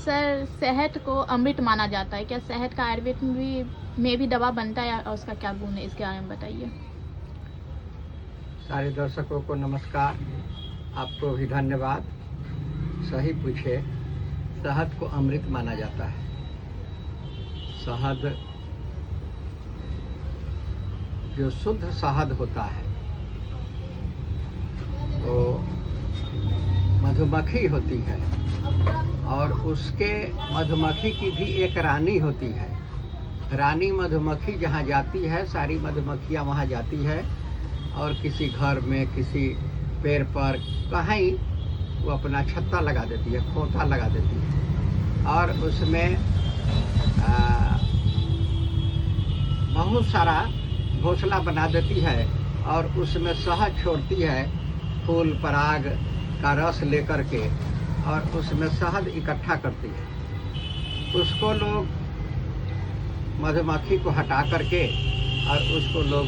Sir शहद को अमृत माना जाता है, क्या शहद का आयुर्वेद में भी दवा बनता है और उसका क्या गुण है, इसके बारे में बताइए। सारे दर्शकों को नमस्कार, आपको भी धन्यवाद। सही पूछे, शहद को अमृत माना जाता है। शहद जो शुद्ध शहद होता है वो मधुमक्खी होती है और उसके मधुमक्खी की भी एक रानी होती है। रानी मधुमक्खी जहाँ जाती है, सारी मधुमक्खियाँ वहाँ जाती है और किसी घर में, किसी पेड़ पर कहीं वो अपना छत्ता लगा देती है, खोता लगा देती है और उसमें बहुत सारा घोंसला बना देती है और उसमें शहद छोड़ती है, फूल पराग का रस लेकर के, और उसमें शहद इकट्ठा करती है। उसको लोग मधुमक्खी को हटा करके और उसको लोग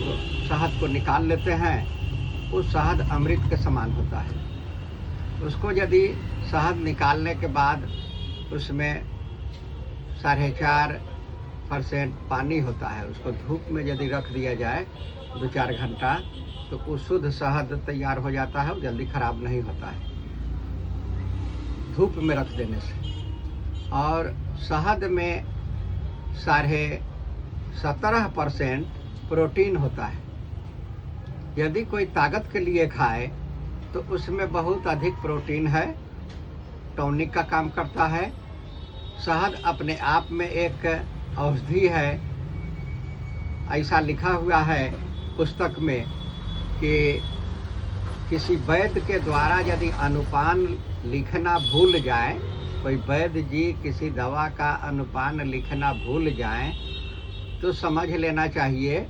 शहद को निकाल लेते हैं। उस शहद अमृत के समान होता है। उसको यदि शहद निकालने के बाद उसमें 4.5% पानी होता है, उसको धूप में यदि रख दिया जाए 2-4 घंटा तो वो शुद्ध शहद तैयार हो जाता है, जल्दी खराब नहीं होता है धूप में रख देने से। और शहद में 17.5% प्रोटीन होता है। यदि कोई ताकत के लिए खाए तो उसमें बहुत अधिक प्रोटीन है, टॉनिक का काम करता है। शहद अपने आप में एक औषधि है। ऐसा लिखा हुआ है पुस्तक में कि किसी वैद्य के द्वारा यदि अनुपान लिखना भूल जाए, कोई वैद्य जी किसी दवा का अनुपान लिखना भूल जाए तो समझ लेना चाहिए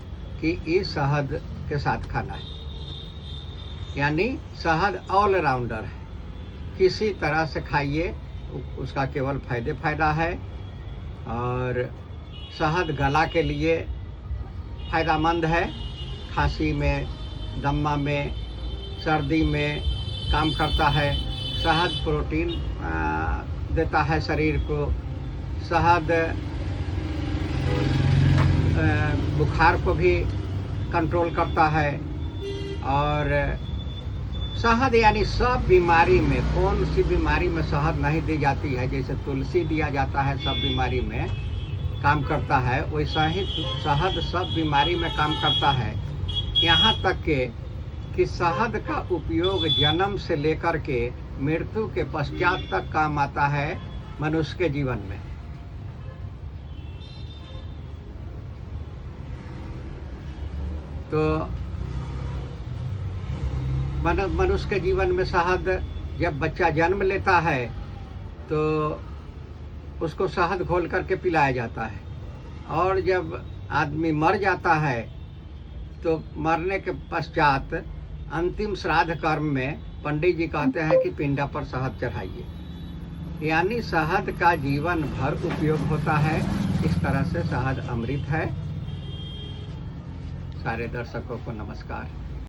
कि इस शहद के साथ खाना है। यानी शहद ऑलराउंडर है, किसी तरह से खाइए, उसका केवल फायदा है। और शहद गला के लिए फ़ायदेमंद है, खांसी में, दमा में, सर्दी में काम करता है। शहद प्रोटीन देता है शरीर को। शहद बुखार को भी कंट्रोल करता है। और शहद यानी सब बीमारी में, कौन सी बीमारी में शहद नहीं दी जाती है, जैसे तुलसी दिया जाता है सब बीमारी में काम करता है, वैसा ही शहद सब बीमारी में काम करता है। यहाँ तक कि शहद का उपयोग जन्म से लेकर के मृत्यु के पश्चात तक काम आता है मनुष्य के जीवन में। तो मनुष्य के जीवन में शहद, जब बच्चा जन्म लेता है तो उसको शहद घोल करके पिलाया जाता है, और जब आदमी मर जाता है तो मरने के पश्चात अंतिम श्राद्ध कर्म में पंडित जी कहते हैं कि पिंडा पर शहद चढ़ाइए। यानी शहद का जीवन भर उपयोग होता है। इस तरह से शहद अमृत है। सारे दर्शकों को नमस्कार।